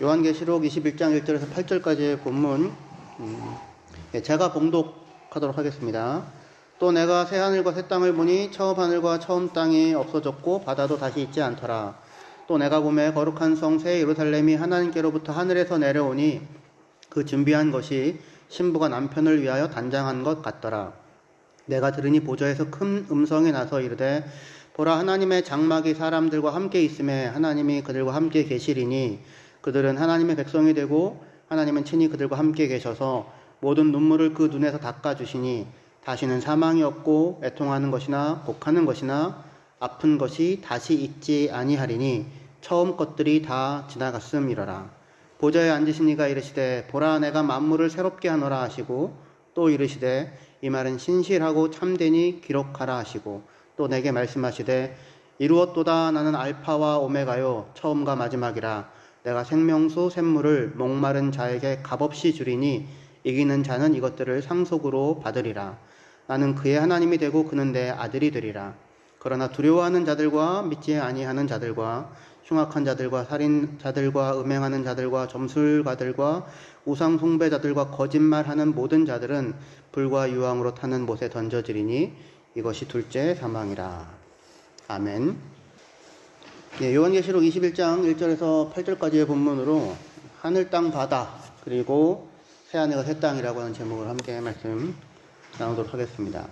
요한계시록 21장 1절에서 8절까지의 본문 제가 봉독하도록 하겠습니다. 또 내가 새 하늘과 새 땅을 보니 처음 하늘과 처음 땅이 없어졌고 바다도 다시 있지 않더라. 또 내가 보매 거룩한 성 새 예루살렘이 하나님께로부터 하늘에서 내려오니 그 준비한 것이 신부가 남편을 위하여 단장한 것 같더라. 내가 들으니 보좌에서 큰 음성이 나서 이르되 보라, 하나님의 장막이 사람들과 함께 있음에 하나님이 그들과 함께 계시리니 그들은 하나님의 백성이 되고 하나님은 친히 그들과 함께 계셔서 모든 눈물을 그 눈에서 닦아주시니 다시는 사망이 없고 애통하는 것이나 곡하는 것이나 아픈 것이 다시 있지 아니하리니 처음 것들이 다 지나갔음이러라. 보좌에 앉으신 이가 이르시되 보라, 내가 만물을 새롭게 하노라 하시고 또 이르시되 이 말은 신실하고 참되니 기록하라 하시고 또 내게 말씀하시되 이루었도다. 나는 알파와 오메가요 처음과 마지막이라. 내가 생명수 샘물을 목마른 자에게 값없이 주리니 이기는 자는 이것들을 상속으로 받으리라. 나는 그의 하나님이 되고 그는 내 아들이 되리라. 그러나 두려워하는 자들과 믿지 아니하는 자들과 흉악한 자들과 살인자들과 음행하는 자들과 점술가들과 우상 숭배자들과 거짓말하는 모든 자들은 불과 유황으로 타는 못에 던져지리니 이것이 둘째 사망이라. 아멘. 요한계시록 21장 1절에서 8절까지의 본문으로 하늘, 땅, 바다, 그리고 새하늘과 새 땅이라고 하는 제목을 함께 말씀 나누도록 하겠습니다.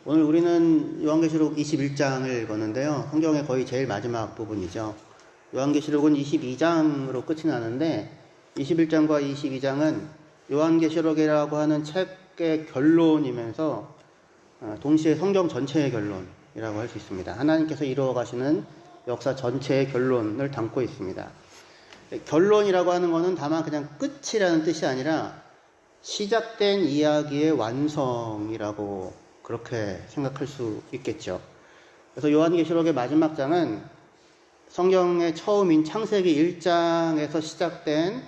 오늘 우리는 요한계시록 21장을 읽었는데요. 성경의 거의 제일 마지막 부분이죠. 요한계시록은 22장으로 끝이 나는데 21장과 22장은 요한계시록이라고 하는 책의 결론이면서 동시에 성경 전체의 결론이라고 할 수 있습니다. 하나님께서 이루어 가시는 역사 전체의 결론을 담고 있습니다. 결론이라고 하는 것은 다만 그냥 끝이라는 뜻이 아니라 시작된 이야기의 완성이라고 그렇게 생각할 수 있겠죠. 그래서 요한계시록의 마지막 장은 성경의 처음인 창세기 1장에서 시작된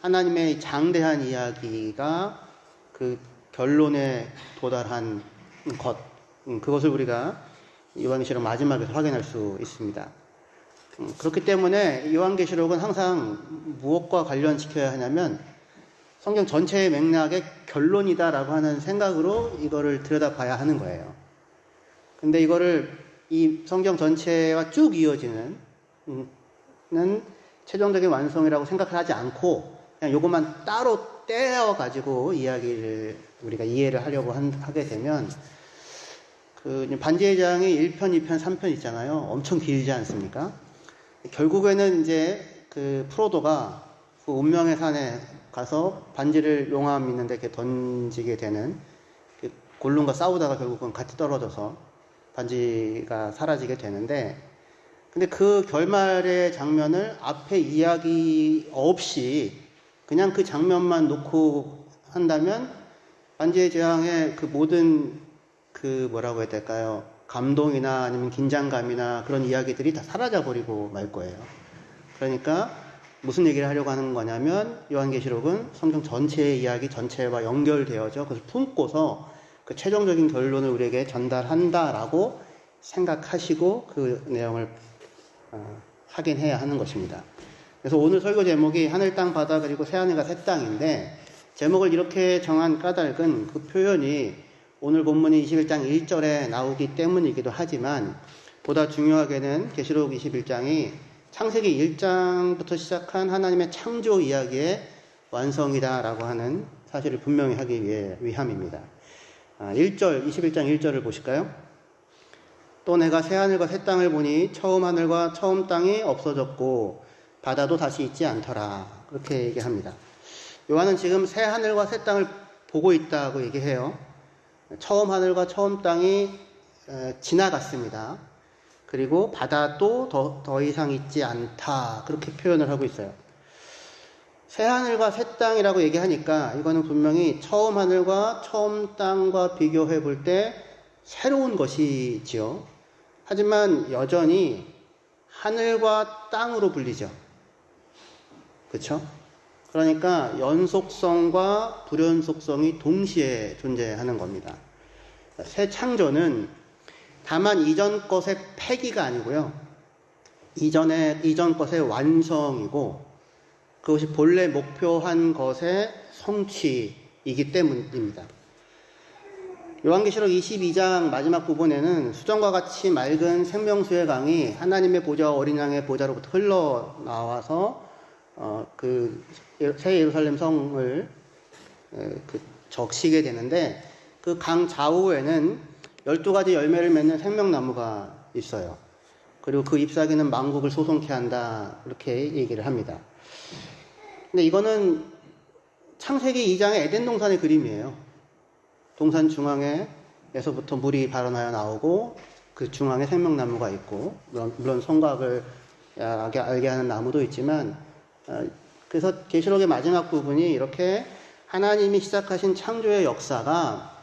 하나님의 장대한 이야기가 그 결론에 도달한 것, 그것을 우리가 요한계시록 마지막에서 확인할 수 있습니다. 그렇기 때문에 요한계시록은 항상 무엇과 관련시켜야 하냐면 성경 전체의 맥락의 결론이다라고 하는 생각으로 이거를 들여다봐야 하는 거예요. 근데 이거를 이 성경 전체와 쭉 이어지는 최종적인 완성이라고 생각을 하지 않고 그냥 요것만 따로 떼어가지고 이야기를 우리가 이해를 하려고 하게 되면 반지의 제왕이 1편, 2편, 3편 있잖아요. 엄청 길지 않습니까? 결국에는 이제 프로도가 그 운명의 산에 가서 반지를 용암 있는데 이렇게 던지게 되는 골룸과 싸우다가 결국은 같이 떨어져서 반지가 사라지게 되는데, 근데 그 결말의 장면을 앞에 이야기 없이 그냥 그 장면만 놓고 한다면 반지의 제왕의 그 모든 뭐라고 해야 될까요? 감동이나 아니면 긴장감이나 그런 이야기들이 다 사라져버리고 말 거예요. 그러니까 무슨 얘기를 하려고 하는 거냐면 요한계시록은 성경 전체의 이야기 전체와 연결되어져 그것을 품고서 그 최종적인 결론을 우리에게 전달한다라고 생각하시고 그 내용을 확인해야 하는 것입니다. 그래서 오늘 설교 제목이 하늘, 땅, 바다, 그리고 새하늘과 새 땅인데 제목을 이렇게 정한 까닭은 그 표현이 오늘 본문이 21장 1절에 나오기 때문이기도 하지만 보다 중요하게는 계시록 21장이 창세기 1장부터 시작한 하나님의 창조 이야기의 완성이다라고 하는 사실을 분명히 하기 위함입니다. 21장 1절을 보실까요? 또 내가 새 하늘과 새 땅을 보니 처음 하늘과 처음 땅이 없어졌고 바다도 다시 있지 않더라. 그렇게 얘기합니다. 요한은 지금 새 하늘과 새 땅을 보고 있다고 얘기해요. 처음 하늘과 처음 땅이 지나갔습니다. 그리고 바다도 더 이상 있지 않다. 그렇게 표현을 하고 있어요. 새 하늘과 새 땅이라고 얘기하니까 이거는 분명히 처음 하늘과 처음 땅과 비교해 볼 때 새로운 것이지요. 하지만 여전히 하늘과 땅으로 불리죠. 그렇죠? 그러니까 연속성과 불연속성이 동시에 존재하는 겁니다. 새 창조는 다만 이전 것의 폐기가 아니고요. 이전 것의 완성이고 그것이 본래 목표한 것의 성취이기 때문입니다. 요한계시록 22장 마지막 부분에는 수정과 같이 맑은 생명수의 강이 하나님의 보좌와 어린 양의 보좌로부터 흘러나와서 그 새 예루살렘 성을 적시게 되는데, 그 강 좌우에는 12가지 열매를 맺는 생명나무가 있어요. 그리고 그 잎사귀는 만국을 소송케 한다, 이렇게 얘기를 합니다. 근데 이거는 창세기 2장의 에덴 동산의 그림이에요. 동산 중앙에서부터 물이 발원하여 나오고 그 중앙에 생명나무가 있고, 물론 성곽을 알게 하는 나무도 있지만, 그래서 계시록의 마지막 부분이 이렇게 하나님이 시작하신 창조의 역사가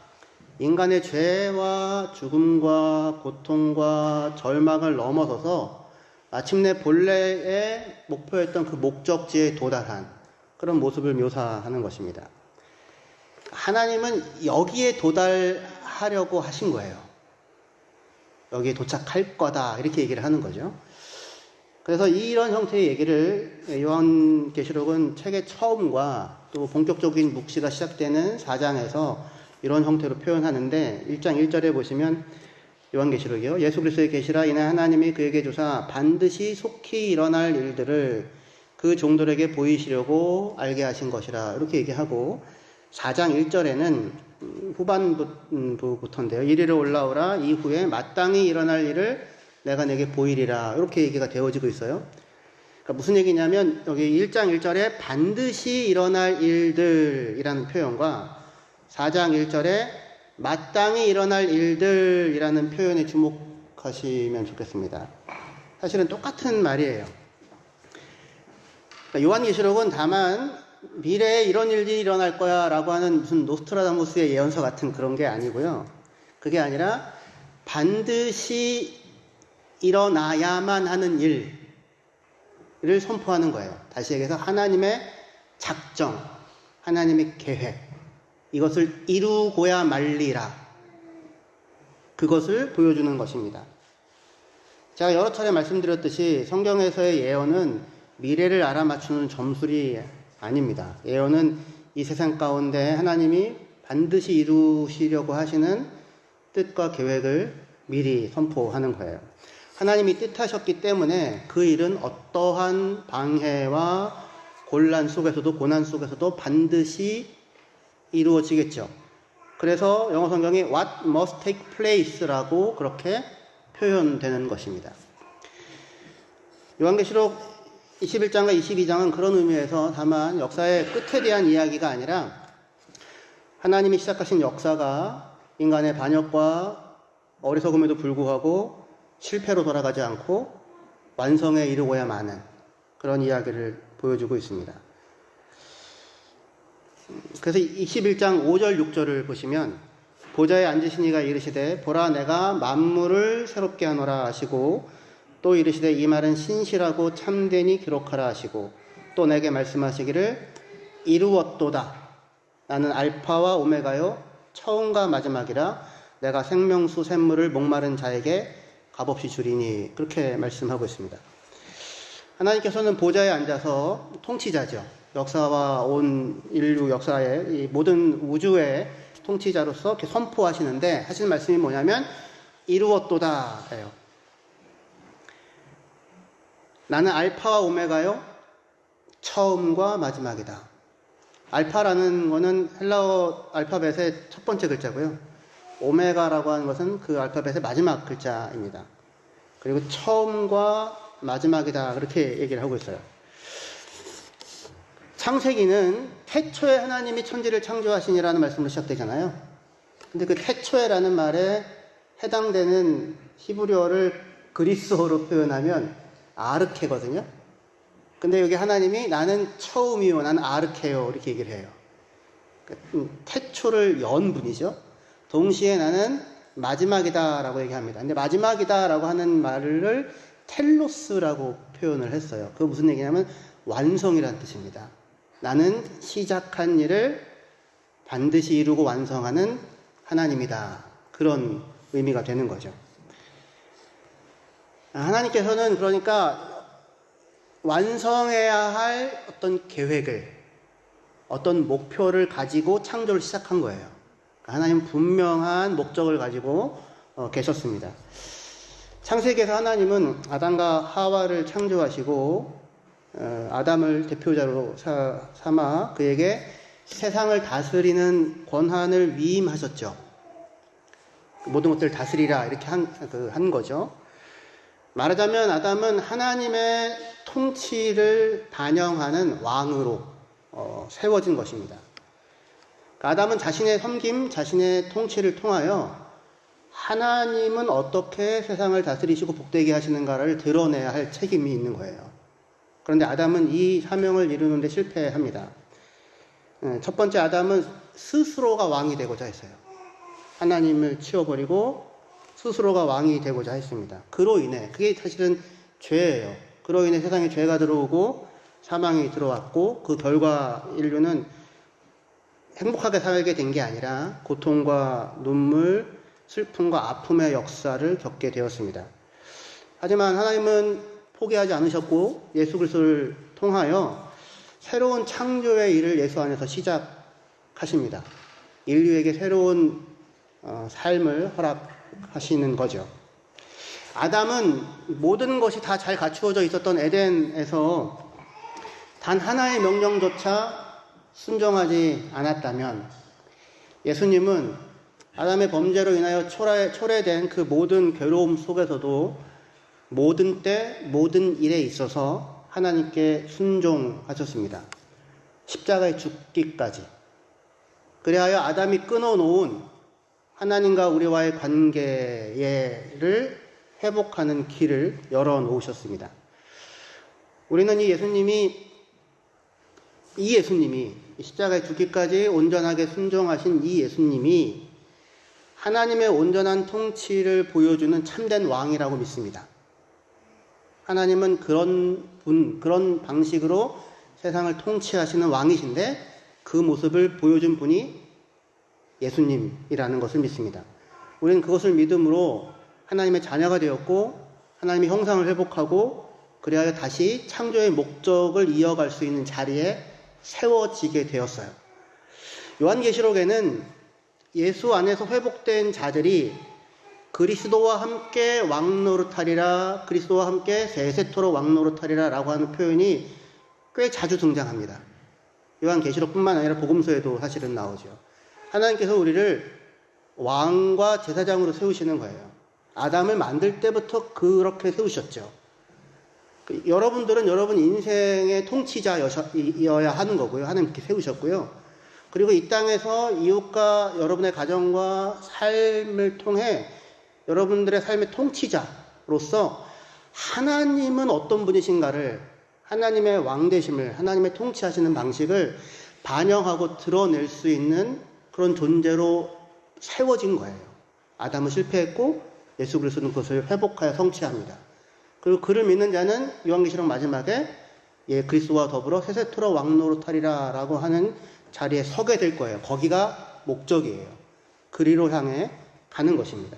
인간의 죄와 죽음과 고통과 절망을 넘어서서 마침내 본래의 목표였던 그 목적지에 도달한 그런 모습을 묘사하는 것입니다. 하나님은 여기에 도달하려고 하신 거예요. 여기에 도착할 거다, 이렇게 얘기를 하는 거죠. 그래서 이런 형태의 얘기를 요한계시록은 책의 처음과 또 본격적인 묵시가 시작되는 4장에서 이런 형태로 표현하는데, 1장 1절에 보시면 요한계시록이요, 예수 그리스도의 계시라. 이는 하나님이 그에게 주사 반드시 속히 일어날 일들을 그 종들에게 보이시려고 알게 하신 것이라, 이렇게 얘기하고, 4장 1절에는 후반부부터인데요, 이리로 올라오라. 이후에 마땅히 일어날 일을 내가 내게 보이리라, 이렇게 얘기가 되어지고 있어요. 그러니까 무슨 얘기냐면, 여기 1장 1절에 반드시 일어날 일들이라는 표현과 4장 1절에 마땅히 일어날 일들이라는 표현에 주목하시면 좋겠습니다. 사실은 똑같은 말이에요. 그러니까 요한계시록은 다만 미래에 이런 일이 일어날 거야 라고 하는 무슨 노스트라다무스의 예언서 같은 그런 게 아니고요. 그게 아니라 반드시 일어나야만 하는 일을 선포하는 거예요. 다시 얘기해서 하나님의 작정, 하나님의 계획, 이것을 이루고야 말리라, 그것을 보여주는 것입니다. 제가 여러 차례 말씀드렸듯이 성경에서의 예언은 미래를 알아맞추는 점술이 아닙니다. 예언은 이 세상 가운데 하나님이 반드시 이루시려고 하시는 뜻과 계획을 미리 선포하는 거예요. 하나님이 뜻하셨기 때문에 그 일은 어떠한 방해와 곤란 속에서도, 고난 속에서도 반드시 이루어지겠죠. 그래서 영어 성경이 What must take place라고 그렇게 표현되는 것입니다. 요한계시록 21장과 22장은 그런 의미에서 다만 역사의 끝에 대한 이야기가 아니라 하나님이 시작하신 역사가 인간의 반역과 어리석음에도 불구하고 실패로 돌아가지 않고 완성에 이르고야만 하는 그런 이야기를 보여주고 있습니다. 그래서 21장 5절 6절을 보시면, 보좌에 앉으신 이가 이르시되 보라 내가 만물을 새롭게 하노라 하시고, 또 이르시되 이 말은 신실하고 참되니 기록하라 하시고, 또 내게 말씀하시기를 이루었도다. 나는 알파와 오메가요 처음과 마지막이라. 내가 생명수 샘물을 목마른 자에게 값없이 주리니. 그렇게 말씀하고 있습니다. 하나님께서는 보좌에 앉아서 통치자죠. 역사와 온 인류 역사의 이 모든 우주의 통치자로서 이렇게 선포하시는데, 하시는 말씀이 뭐냐면 이루었도다 예요. 나는 알파와 오메가요 처음과 마지막이다. 알파라는 것은 헬라어 알파벳의 첫 번째 글자고요, 오메가라고 하는 것은 그 알파벳의 마지막 글자입니다. 그리고 처음과 마지막이다, 그렇게 얘기를 하고 있어요. 창세기는 태초에 하나님이 천지를 창조하시니라는 말씀으로 시작되잖아요. 근데 그 태초에라는 말에 해당되는 히브리어를 그리스어로 표현하면 아르케거든요. 근데 여기 하나님이 나는 처음이요, 나는 아르케요, 이렇게 얘기를 해요. 태초를 연 분이죠. 동시에 나는 마지막이다라고 얘기합니다. 근데 마지막이다라고 하는 말을 텔로스라고 표현을 했어요. 그거 무슨 얘기냐면 완성이라는 뜻입니다. 나는 시작한 일을 반드시 이루고 완성하는 하나님이다. 그런 의미가 되는 거죠. 하나님께서는 그러니까 완성해야 할 어떤 계획을, 어떤 목표를 가지고 창조를 시작한 거예요. 하나님은 분명한 목적을 가지고 계셨습니다. 창세기에서 하나님은 아담과 하와를 창조하시고 아담을 대표자로 삼아 그에게 세상을 다스리는 권한을 위임하셨죠. 모든 것들을 다스리라 이렇게 한 거죠. 말하자면 아담은 하나님의 통치를 반영하는 왕으로 세워진 것입니다. 아담은 자신의 섬김, 자신의 통치를 통하여 하나님은 어떻게 세상을 다스리시고 복되게 하시는가를 드러내야 할 책임이 있는 거예요. 그런데 아담은 이 사명을 이루는데 실패합니다. 첫 번째, 아담은 스스로가 왕이 되고자 했어요. 하나님을 치워버리고 스스로가 왕이 되고자 했습니다. 그로 인해, 그게 사실은 죄예요. 그로 인해 세상에 죄가 들어오고 사망이 들어왔고, 그 결과 인류는 행복하게 살게 된 게 아니라 고통과 눈물, 슬픔과 아픔의 역사를 겪게 되었습니다. 하지만 하나님은 포기하지 않으셨고 예수 그리스도를 통하여 새로운 창조의 일을 예수 안에서 시작하십니다. 인류에게 새로운 삶을 허락하시는 거죠. 아담은 모든 것이 다 잘 갖추어져 있었던 에덴에서 단 하나의 명령조차 순종하지 않았다면 예수님은 아담의 범죄로 인하여 초래된 그 모든 괴로움 속에서도 모든 때 모든 일에 있어서 하나님께 순종하셨습니다. 십자가에 죽기까지. 그리하여 아담이 끊어놓은 하나님과 우리와의 관계를 회복하는 길을 열어놓으셨습니다. 우리는 이 예수님이 십자가에 죽기까지 온전하게 순종하신 이 예수님이 하나님의 온전한 통치를 보여주는 참된 왕이라고 믿습니다. 하나님은 그런 방식으로 세상을 통치하시는 왕이신데 그 모습을 보여준 분이 예수님이라는 것을 믿습니다. 우리는 그것을 믿음으로 하나님의 자녀가 되었고 하나님의 형상을 회복하고 그리하여 다시 창조의 목적을 이어갈 수 있는 자리에 세워지게 되었어요. 요한계시록에는 예수 안에서 회복된 자들이 그리스도와 함께 왕노릇하리라, 그리스도와 함께 세세토록 왕노릇하리라 라고 하는 표현이 꽤 자주 등장합니다. 요한계시록뿐만 아니라 복음서에도 사실은 나오죠. 하나님께서 우리를 왕과 제사장으로 세우시는 거예요. 아담을 만들 때부터 그렇게 세우셨죠. 여러분들은 여러분 인생의 통치자여야 하는 거고요. 하나님께 세우셨고요. 그리고 이 땅에서 이웃과 여러분의 가정과 삶을 통해 여러분들의 삶의 통치자로서 하나님은 어떤 분이신가를, 하나님의 왕되심을, 하나님의 통치하시는 방식을 반영하고 드러낼 수 있는 그런 존재로 세워진 거예요. 아담은 실패했고 예수 그리스도는 그것을 회복하여 성취합니다. 그리고 그를 믿는 자는 요한계시록 마지막에 그리스도와 더불어 세세토록 왕노릇하리라 라고 하는 자리에 서게 될 거예요. 거기가 목적이에요. 그리로 향해 가는 것입니다.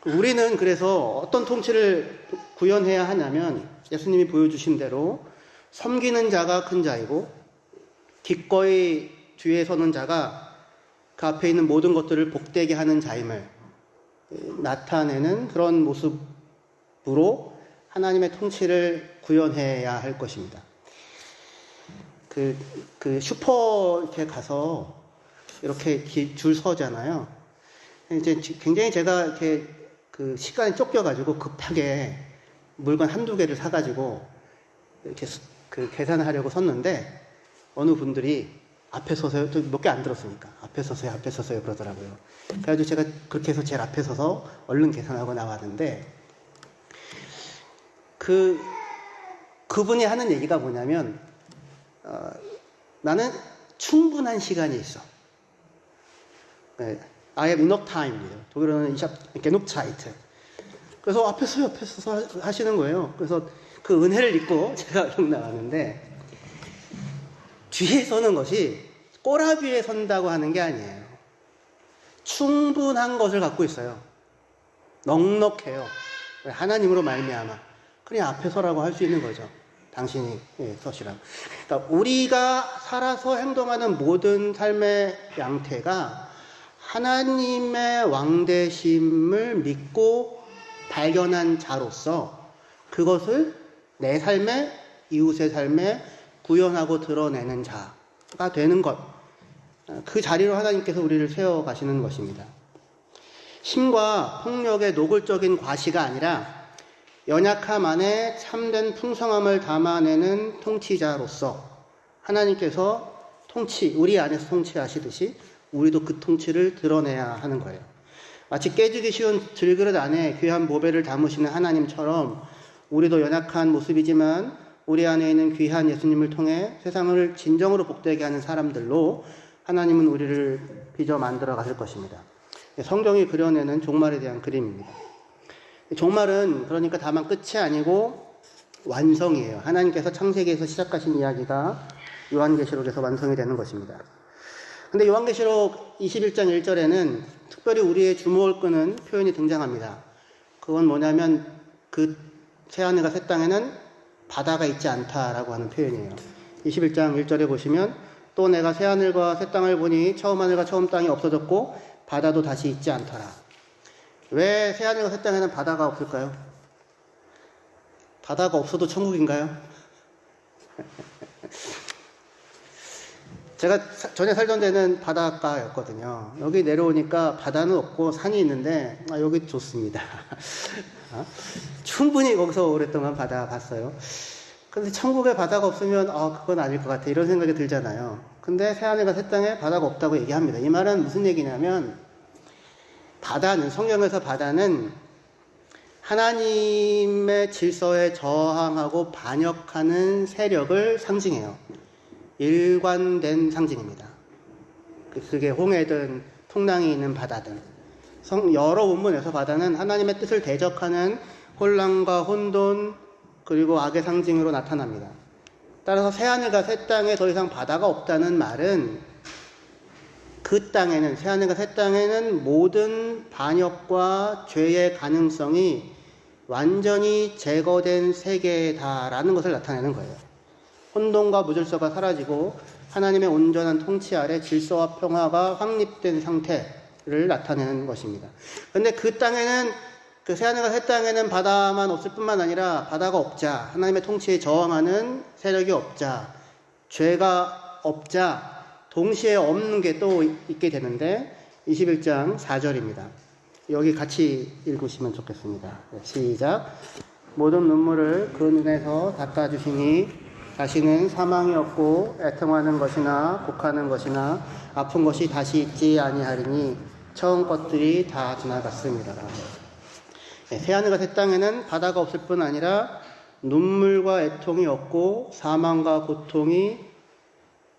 우리는 그래서 어떤 통치를 구현해야 하냐면 예수님이 보여주신 대로 섬기는 자가 큰 자이고 기꺼이 뒤에 서는 자가 그 앞에 있는 모든 것들을 복되게 하는 자임을 나타내는 그런 모습으로 하나님의 통치를 구현해야 할 것입니다. 그 슈퍼 이렇게 가서 이렇게 줄 서잖아요. 이제 굉장히 제가 이렇게 그 시간에 쫓겨가지고 급하게 물건 한두 개를 사가지고 이렇게 그 계산을 하려고 섰는데 어느 분들이 앞에 서서요. 몇 개 안 들었으니까 앞에 서서요 그러더라고요. 그래가지고 제가 그렇게 해서 제일 앞에 서서 얼른 계산하고 나왔는데 그분이 하는 얘기가 뭐냐면 나는 충분한 시간이 있어. I have enough time. 독일어는 ich habe genug Zeit. 그래서 앞에 서서 하시는 거예요. 그래서 그 은혜를 입고 제가 얼른 나왔는데 뒤에 서는 것이 꼬라비에 선다고 하는 게 아니에요. 충분한 것을 갖고 있어요. 넉넉해요. 하나님으로 말미암아. 그냥 앞에 서라고 할 수 있는 거죠. 당신이 서시라고. 그러니까 우리가 살아서 행동하는 모든 삶의 양태가 하나님의 왕되심을 믿고 발견한 자로서 그것을 내 삶에, 이웃의 삶에 구현하고 드러내는 자가 되는 것. 그 자리로 하나님께서 우리를 세워가시는 것입니다. 힘과 폭력의 노골적인 과시가 아니라 연약함 안에 참된 풍성함을 담아내는 통치자로서 하나님께서 우리 안에서 통치하시듯이 우리도 그 통치를 드러내야 하는 거예요. 마치 깨지기 쉬운 들그릇 안에 귀한 보배를 담으시는 하나님처럼 우리도 연약한 모습이지만 우리 안에 있는 귀한 예수님을 통해 세상을 진정으로 복되게 하는 사람들로 하나님은 우리를 빚어 만들어 가실 것입니다. 성경이 그려내는 종말에 대한 그림입니다. 종말은 그러니까 다만 끝이 아니고 완성이에요. 하나님께서 창세기에서 시작하신 이야기가 요한계시록에서 완성이 되는 것입니다. 근데 요한계시록 21장 1절에는 특별히 우리의 주목을 끄는 표현이 등장합니다. 그건 뭐냐면 그 새하늘과 새 땅에는 바다가 있지 않다라고 하는 표현이에요. 21장 1절에 보시면 또 내가 새하늘과 새 땅을 보니 처음 하늘과 처음 땅이 없어졌고 바다도 다시 있지 않더라. 왜 새하늘과 새 땅에는 바다가 없을까요? 바다가 없어도 천국인가요? 제가 전에 살던 데는 바닷가였거든요. 여기 내려오니까 바다는 없고 산이 있는데 여기 좋습니다. 충분히 거기서 오랫동안 바다 봤어요. 근데 천국에 바다가 없으면 그건 아닐 것 같아 이런 생각이 들잖아요. 근데 새하늘과 새 땅에 바다가 없다고 얘기합니다. 이 말은 무슨 얘기냐면 성경에서 바다는 하나님의 질서에 저항하고 반역하는 세력을 상징해요. 일관된 상징입니다. 그게 홍해든 풍랑이 있는 바다든 여러 원문에서 바다는 하나님의 뜻을 대적하는 혼란과 혼돈 그리고 악의 상징으로 나타납니다. 따라서 새하늘과 새 땅에 더 이상 바다가 없다는 말은 그 땅에는 새하늘과 새 땅에는 모든 반역과 죄의 가능성이 완전히 제거된 세계다라는 것을 나타내는 거예요. 혼돈과 무질서가 사라지고 하나님의 온전한 통치 아래 질서와 평화가 확립된 상태를 나타내는 것입니다. 그런데 그 땅에는 그 새하늘과 새 땅에는 바다만 없을 뿐만 아니라 바다가 없자, 하나님의 통치에 저항하는 세력이 없자, 죄가 없자, 동시에 없는 게 또 있게 되는데 21장 4절입니다. 여기 같이 읽으시면 좋겠습니다. 시작. 모든 눈물을 그 눈에서 닦아주시니 다시는 사망이 없고 애통하는 것이나 곡하는 것이나 아픈 것이 다시 있지 아니하리니 처음 것들이 다 지나갔습니다. 새하늘과 새 땅에는 바다가 없을 뿐 아니라 눈물과 애통이 없고 사망과 고통이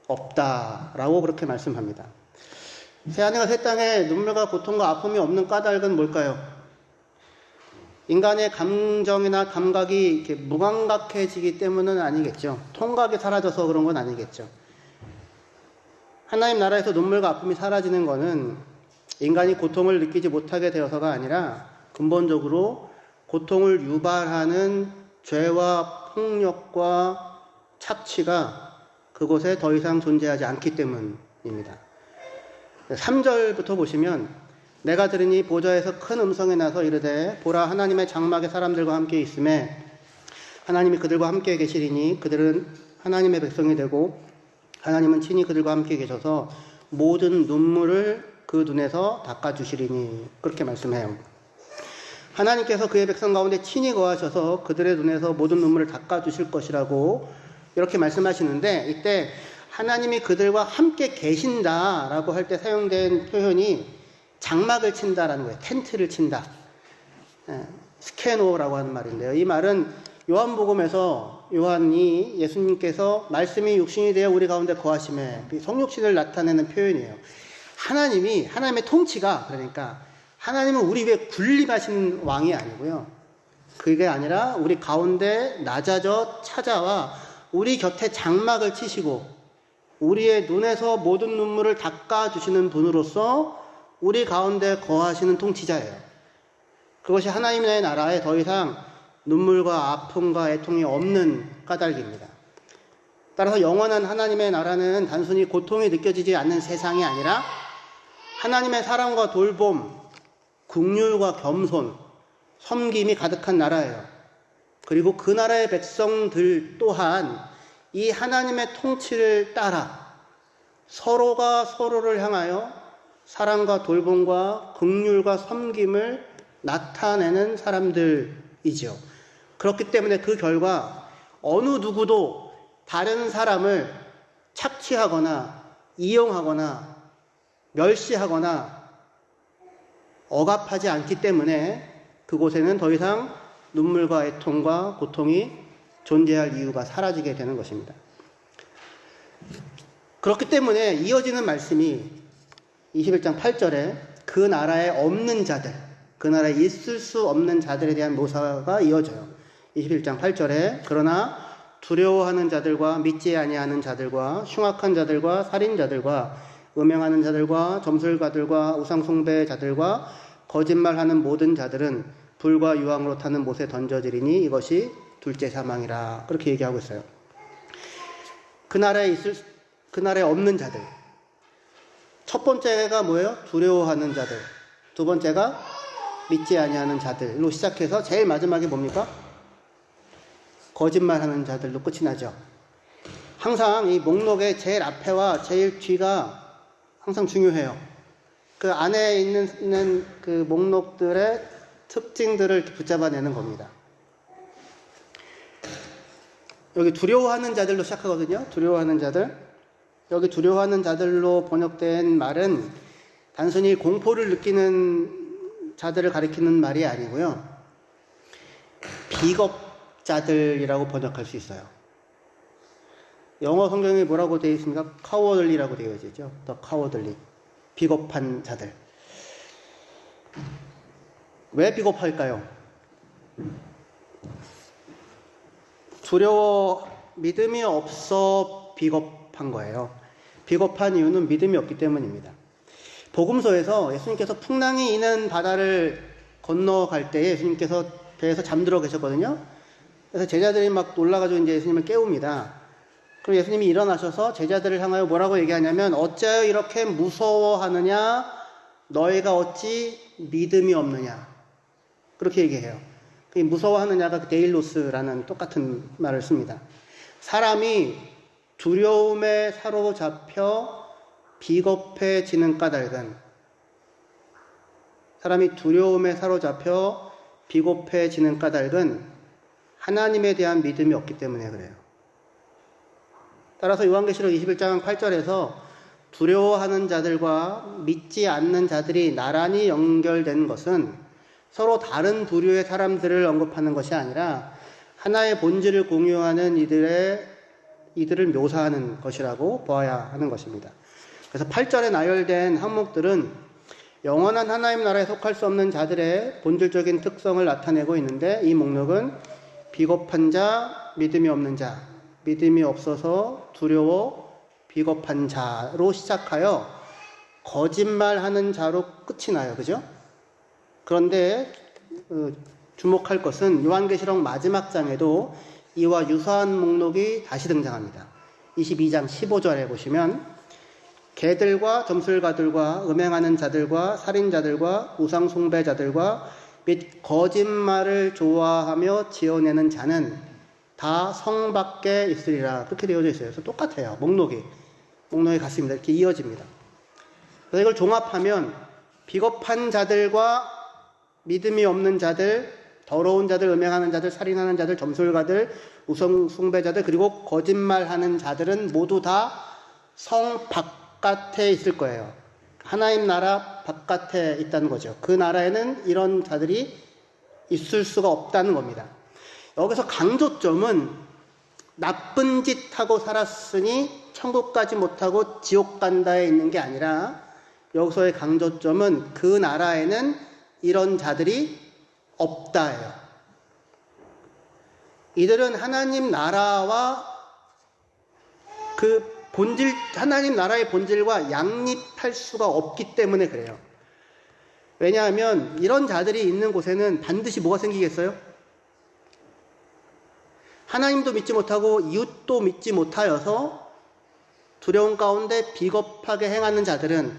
없다라고 그렇게 말씀합니다. 새하늘과 새 땅에 눈물과 고통과 아픔이 없는 까닭은 뭘까요? 인간의 감정이나 감각이 이렇게 무감각해지기 때문은 아니겠죠. 통각이 사라져서 그런 건 아니겠죠. 하나님 나라에서 눈물과 아픔이 사라지는 것은 인간이 고통을 느끼지 못하게 되어서가 아니라 근본적으로 고통을 유발하는 죄와 폭력과 착취가 그곳에 더 이상 존재하지 않기 때문입니다. 3절부터 보시면 내가 들으니 보좌에서 큰 음성이 나서 이르되 보라 하나님의 장막에 사람들과 함께 있음에 하나님이 그들과 함께 계시리니 그들은 하나님의 백성이 되고 하나님은 친히 그들과 함께 계셔서 모든 눈물을 그 눈에서 닦아주시리니 그렇게 말씀해요. 하나님께서 그의 백성 가운데 친히 거하셔서 그들의 눈에서 모든 눈물을 닦아주실 것이라고 이렇게 말씀하시는데 이때 하나님이 그들과 함께 계신다라고 할 때 사용된 표현이 장막을 친다라는 거예요. 텐트를 친다. 스케노라고 하는 말인데요. 이 말은 요한복음에서 요한이 예수님께서 말씀이 육신이 되어 우리 가운데 거하심에 성육신을 나타내는 표현이에요. 하나님의 통치가 그러니까 하나님은 우리 위에 군림하시는 왕이 아니고요. 그게 아니라 우리 가운데 낮아져 찾아와 우리 곁에 장막을 치시고 우리의 눈에서 모든 눈물을 닦아주시는 분으로서 우리 가운데 거하시는 통치자예요. 그것이 하나님의 나라에 더 이상 눈물과 아픔과 애통이 없는 까닭입니다. 따라서 영원한 하나님의 나라는 단순히 고통이 느껴지지 않는 세상이 아니라 하나님의 사랑과 돌봄, 긍휼과 겸손, 섬김이 가득한 나라예요. 그리고 그 나라의 백성들 또한 이 하나님의 통치를 따라 서로가 서로를 향하여 사랑과 돌봄과 긍휼과 섬김을 나타내는 사람들이죠. 그렇기 때문에 그 결과 어느 누구도 다른 사람을 착취하거나 이용하거나 멸시하거나 억압하지 않기 때문에 그곳에는 더 이상 눈물과 애통과 고통이 존재할 이유가 사라지게 되는 것입니다. 그렇기 때문에 이어지는 말씀이 21장 8절에 그 나라에 없는 자들, 그 나라에 있을 수 없는 자들에 대한 묘사가 이어져요. 21장 8절에 그러나 두려워하는 자들과 믿지 아니하는 자들과 흉악한 자들과 살인자들과 음행하는 자들과 점술가들과 우상숭배자들과 거짓말하는 모든 자들은 불과 유황으로 타는 못에 던져지리니 이것이 둘째 사망이라. 그렇게 얘기하고 있어요. 그 나라에 없는 자들. 첫 번째가 뭐예요? 두려워하는 자들. 두 번째가 믿지 아니하는 자들로 시작해서 제일 마지막에 뭡니까? 거짓말하는 자들로 끝이 나죠. 항상 이 목록의 제일 앞에와 제일 뒤가 항상 중요해요. 그 안에 있는 그 목록들의 특징들을 붙잡아내는 겁니다. 여기 두려워하는 자들로 시작하거든요. 두려워하는 자들. 여기 두려워하는 자들로 번역된 말은 단순히 공포를 느끼는 자들을 가리키는 말이 아니고요. 비겁자들이라고 번역할 수 있어요. 영어 성경에 뭐라고 되어 있습니까? cowardly라고 되어 있죠. The cowardly. 비겁한 자들. 왜 비겁할까요? 믿음이 없어 비겁한 거예요. 비겁한 이유는 믿음이 없기 때문입니다. 복음서에서 예수님께서 풍랑이 있는 바다를 건너갈 때 예수님께서 배에서 잠들어 계셨거든요. 그래서 제자들이 막 놀라가지고 이제 예수님을 깨웁니다. 그럼 예수님이 일어나셔서 제자들을 향하여 뭐라고 얘기하냐면 어찌하여 이렇게 무서워하느냐? 너희가 어찌 믿음이 없느냐? 그렇게 얘기해요. 그 무서워하느냐가 데일로스라는 똑같은 말을 씁니다. 사람이 두려움에 사로잡혀 비겁해지는 까닭은 하나님에 대한 믿음이 없기 때문에 그래요. 따라서 요한계시록 21장 8절에서 두려워하는 자들과 믿지 않는 자들이 나란히 연결된 것은 서로 다른 부류의 사람들을 언급하는 것이 아니라 하나의 본질을 공유하는 이들을 묘사하는 것이라고 보아야 하는 것입니다. 그래서 8절에 나열된 항목들은 영원한 하나님 나라에 속할 수 없는 자들의 본질적인 특성을 나타내고 있는데 이 목록은 비겁한 자, 믿음이 없는 자, 믿음이 없어서 두려워 비겁한 자로 시작하여 거짓말하는 자로 끝이 나요. 그죠? 그런데 주목할 것은 요한계시록 마지막 장에도 이와 유사한 목록이 다시 등장합니다. 22장 15절에 보시면 개들과 점술가들과 음행하는 자들과 살인자들과 우상숭배자들과 및 거짓말을 좋아하며 지어내는 자는 다 성 밖에 있으리라. 그렇게 되어져 있어요. 그래서 똑같아요. 목록이 같습니다. 이렇게 이어집니다. 그래서 이걸 종합하면 비겁한 자들과 믿음이 없는 자들, 더러운 자들, 음행하는 자들, 살인하는 자들, 점술가들, 우상숭배자들, 그리고 거짓말하는 자들은 모두 다 성 바깥에 있을 거예요. 하나님 나라 바깥에 있다는 거죠. 그 나라에는 이런 자들이 있을 수가 없다는 겁니다. 여기서 강조점은 나쁜 짓 하고 살았으니 천국 가지 못하고 지옥 간다에 있는 게 아니라 여기서의 강조점은 그 나라에는 이런 자들이 없다예요. 이들은 하나님 나라와 하나님 나라의 본질과 양립할 수가 없기 때문에 그래요. 왜냐하면 이런 자들이 있는 곳에는 반드시 뭐가 생기겠어요? 하나님도 믿지 못하고 이웃도 믿지 못하여서 두려움 가운데 비겁하게 행하는 자들은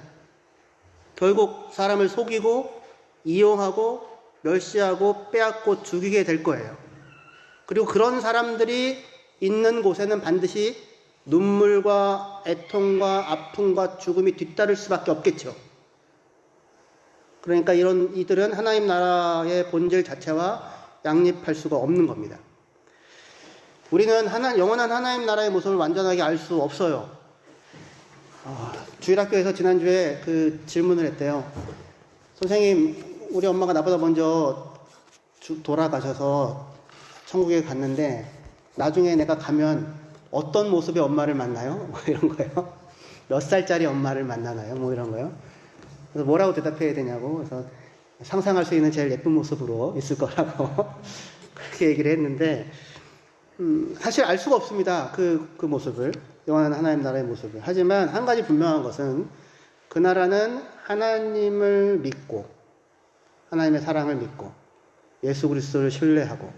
결국 사람을 속이고 이용하고 멸시하고 빼앗고 죽이게 될 거예요. 그리고 그런 사람들이 있는 곳에는 반드시 눈물과 애통과 아픔과 죽음이 뒤따를 수밖에 없겠죠. 그러니까 이들은 하나님 나라의 본질 자체와 양립할 수가 없는 겁니다. 우리는 영원한 하나님 나라의 모습을 완전하게 알 수 없어요. 주일학교에서 지난주에 그 질문을 했대요. 선생님, 우리 엄마가 나보다 먼저 돌아가셔서 천국에 갔는데 나중에 내가 가면 어떤 모습의 엄마를 만나요? 뭐 이런 거예요. 몇 살짜리 엄마를 만나나요? 뭐 이런 거요. 그래서 뭐라고 대답해야 되냐고. 그래서 상상할 수 있는 제일 예쁜 모습으로 있을 거라고 그렇게 얘기를 했는데, 사실 알 수가 없습니다. 그 모습을. 영원한 하나님 나라의 모습을. 하지만 한 가지 분명한 것은 그 나라는 하나님을 믿고 하나님의 사랑을 믿고 예수 그리스도를 신뢰하고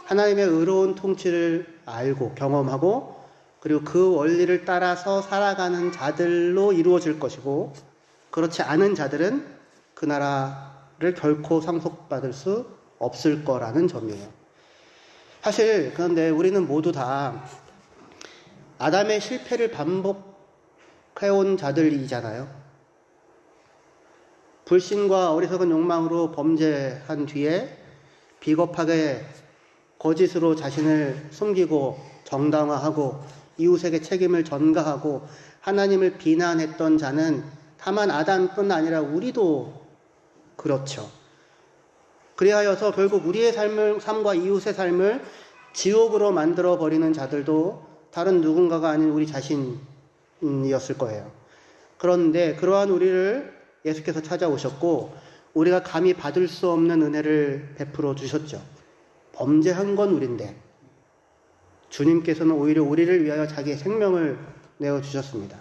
하나님의 의로운 통치를 알고 경험하고 그리고 그 원리를 따라서 살아가는 자들로 이루어질 것이고, 그렇지 않은 자들은 그 나라를 결코 상속받을 수 없을 거라는 점이에요. 사실 그런데 우리는 모두 다 아담의 실패를 반복해온 자들이잖아요. 불신과 어리석은 욕망으로 범죄한 뒤에 비겁하게 거짓으로 자신을 숨기고 정당화하고 이웃에게 책임을 전가하고 하나님을 비난했던 자는 다만 아담뿐 아니라 우리도 그렇죠. 그리하여서 결국 우리의 삶과 이웃의 삶을 지옥으로 만들어버리는 자들도 다른 누군가가 아닌 우리 자신이었을 거예요. 그런데 그러한 우리를 예수께서 찾아오셨고 우리가 감히 받을 수 없는 은혜를 베풀어 주셨죠. 범죄한 건 우린데 주님께서는 오히려 우리를 위하여 자기의 생명을 내어주셨습니다.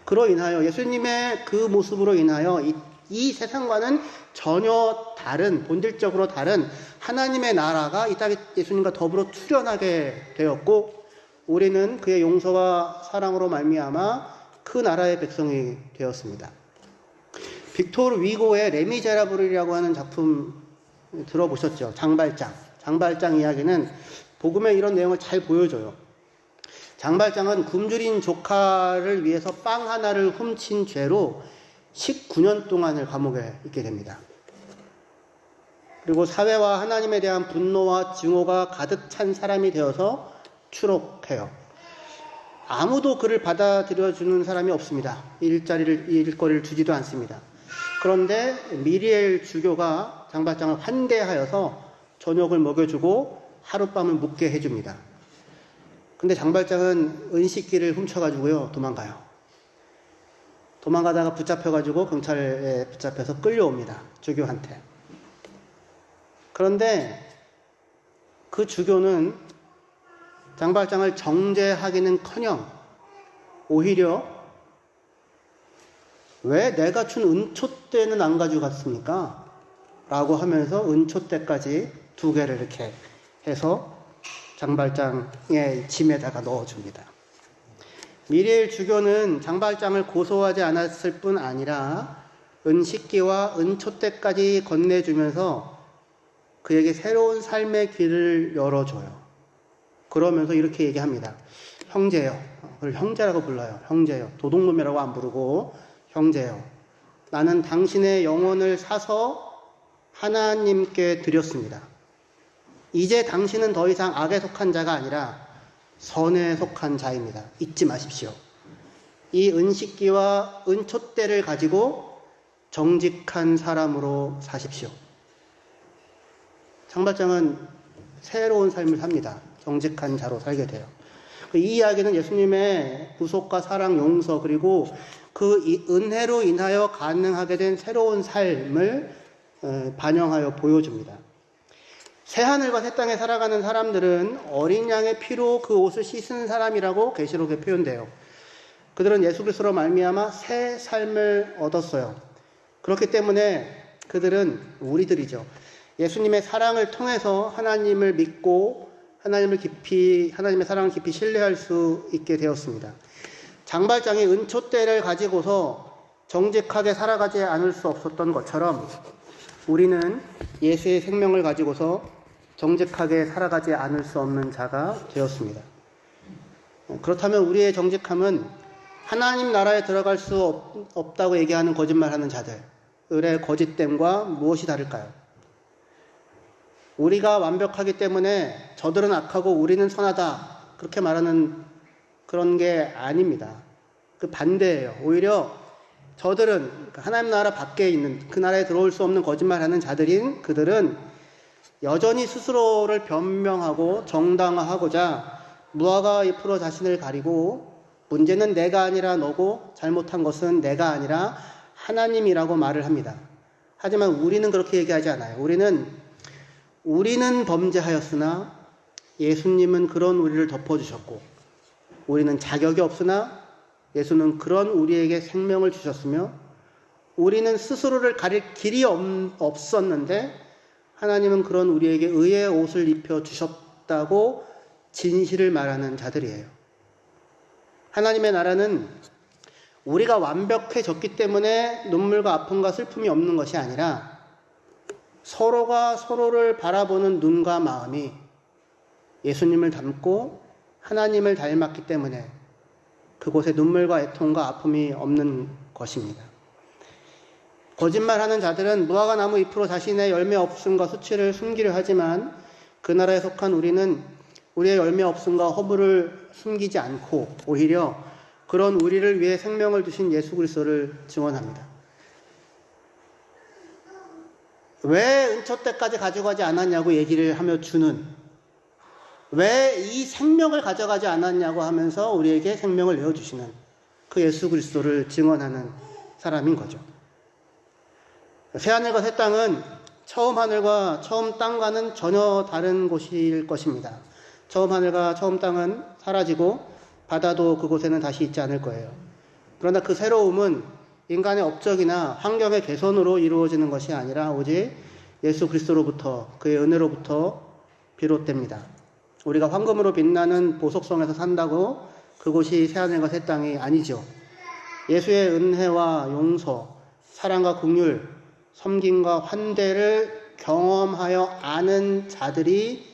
그로 인하여 예수님의 그 모습으로 인하여 이 세상과는 전혀 다른, 본질적으로 다른 하나님의 나라가 이 땅에 예수님과 더불어 출현하게 되었고, 우리는 그의 용서와 사랑으로 말미암아 그 나라의 백성이 되었습니다. 빅토르 위고의 레미제라블이라고 하는 작품 들어보셨죠? 장발장 이야기는 복음에 이런 내용을 잘 보여줘요. 장발장은 굶주린 조카를 위해서 빵 하나를 훔친 죄로 19년 동안을 감옥에 있게 됩니다. 그리고 사회와 하나님에 대한 분노와 증오가 가득 찬 사람이 되어서 추록해요. 아무도 그를 받아들여주는 사람이 없습니다. 일거리를 주지도 않습니다. 그런데 미리엘 주교가 장발장을 환대하여서 저녁을 먹여주고 하룻밤을 묵게 해줍니다. 근데 장발장은 은식기를 훔쳐가지고요 도망가요. 도망가다가 붙잡혀가지고 경찰에 붙잡혀서 끌려옵니다. 주교한테. 그런데 그 주교는 장발장을 정죄하기는커녕 오히려 왜 내가 준 은촛대는 안 가져갔습니까? 라고 하면서 은촛대까지 2개를 이렇게 해서 장발장의 짐에다가 넣어줍니다. 미리엘 주교는 장발장을 고소하지 않았을 뿐 아니라 은식기와 은촛대까지 건네주면서 그에게 새로운 삶의 길을 열어줘요. 그러면서 이렇게 얘기합니다. 형제요. 그걸 형제라고 불러요. 형제요. 도둑놈이라고 안 부르고 형제요. 나는 당신의 영혼을 사서 하나님께 드렸습니다. 이제 당신은 더 이상 악에 속한 자가 아니라 선에 속한 자입니다. 잊지 마십시오. 이 은식기와 은촛대를 가지고 정직한 사람으로 사십시오. 장발장은 새로운 삶을 삽니다. 정직한 자로 살게 돼요. 이 이야기는 예수님의 구속과 사랑, 용서, 그리고 그 은혜로 인하여 가능하게 된 새로운 삶을 반영하여 보여줍니다. 새하늘과 새 땅에 살아가는 사람들은 어린 양의 피로 그 옷을 씻은 사람이라고 계시록에 표현돼요. 그들은 예수 그리스도로 말미암아 새 삶을 얻었어요. 그렇기 때문에 그들은 우리들이죠. 예수님의 사랑을 통해서 하나님을 믿고 하나님의 사랑을 깊이 신뢰할 수 있게 되었습니다. 장발장이 은촛대를 가지고서 정직하게 살아가지 않을 수 없었던 것처럼 우리는 예수의 생명을 가지고서 정직하게 살아가지 않을 수 없는 자가 되었습니다. 그렇다면 우리의 정직함은 하나님 나라에 들어갈 수 없다고 얘기하는 거짓말하는 자들의 거짓됨과 무엇이 다를까요? 우리가 완벽하기 때문에 저들은 악하고 우리는 선하다 그렇게 말하는 그런 게 아닙니다. 그 반대예요. 오히려 저들은 하나님 나라 밖에 있는 그 나라에 들어올 수 없는 거짓말하는 자들인 그들은 여전히 스스로를 변명하고 정당화하고자 무화과 잎으로 자신을 가리고 문제는 내가 아니라 너고 잘못한 것은 내가 아니라 하나님이라고 말을 합니다. 하지만 우리는 그렇게 얘기하지 않아요. 우리는 범죄하였으나 예수님은 그런 우리를 덮어주셨고 우리는 자격이 없으나 예수는 그런 우리에게 생명을 주셨으며 우리는 스스로를 가릴 길이 없었는데 하나님은 그런 우리에게 의의 옷을 입혀주셨다고 진실을 말하는 자들이에요. 하나님의 나라는 우리가 완벽해졌기 때문에 눈물과 아픔과 슬픔이 없는 것이 아니라 서로가 서로를 바라보는 눈과 마음이 예수님을 닮고 하나님을 닮았기 때문에 그곳에 눈물과 애통과 아픔이 없는 것입니다. 거짓말하는 자들은 무화과 나무 잎으로 자신의 열매 없음과 수치를 숨기려 하지만 그 나라에 속한 우리는 우리의 열매 없음과 허물을 숨기지 않고 오히려 그런 우리를 위해 생명을 주신 예수 그리스도를 증언합니다. 왜 은촛대까지 가져가지 않았냐고 얘기를 하며 주는, 왜 이 생명을 가져가지 않았냐고 하면서 우리에게 생명을 내어주시는 그 예수 그리스도를 증언하는 사람인 거죠. 새하늘과 새 땅은 처음 하늘과 처음 땅과는 전혀 다른 곳일 것입니다. 처음 하늘과 처음 땅은 사라지고 바다도 그곳에는 다시 있지 않을 거예요. 그러나 그 새로움은 인간의 업적이나 환경의 개선으로 이루어지는 것이 아니라 오직 예수 그리스도로부터, 그의 은혜로부터 비롯됩니다. 우리가 황금으로 빛나는 보석성에서 산다고 그곳이 새하늘과 새 땅이 아니죠. 예수의 은혜와 용서, 사랑과 긍휼, 섬김과 환대를 경험하여 아는 자들이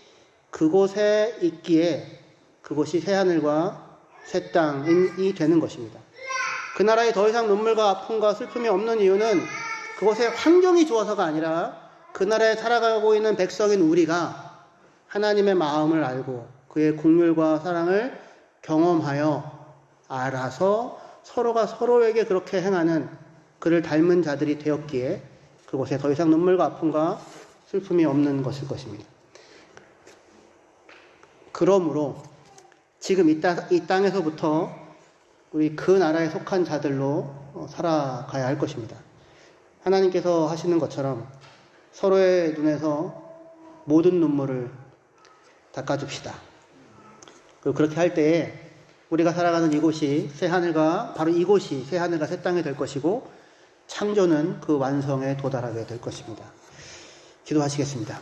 그곳에 있기에 그곳이 새하늘과 새 땅이 되는 것입니다. 그 나라에 더 이상 눈물과 아픔과 슬픔이 없는 이유는 그곳의 환경이 좋아서가 아니라 그 나라에 살아가고 있는 백성인 우리가 하나님의 마음을 알고 그의 긍휼과 사랑을 경험하여 알아서 서로가 서로에게 그렇게 행하는 그를 닮은 자들이 되었기에 그곳에 더 이상 눈물과 아픔과 슬픔이 없는 것일 것입니다. 그러므로 지금 이 땅에서부터 우리 그 나라에 속한 자들로 살아가야 할 것입니다. 하나님께서 하시는 것처럼 서로의 눈에서 모든 눈물을 닦아줍시다. 그리고 그렇게 할 때에 우리가 살아가는 이곳이 바로 이곳이 새 하늘과 새 땅이 될 것이고 창조는 그 완성에 도달하게 될 것입니다. 기도하시겠습니다.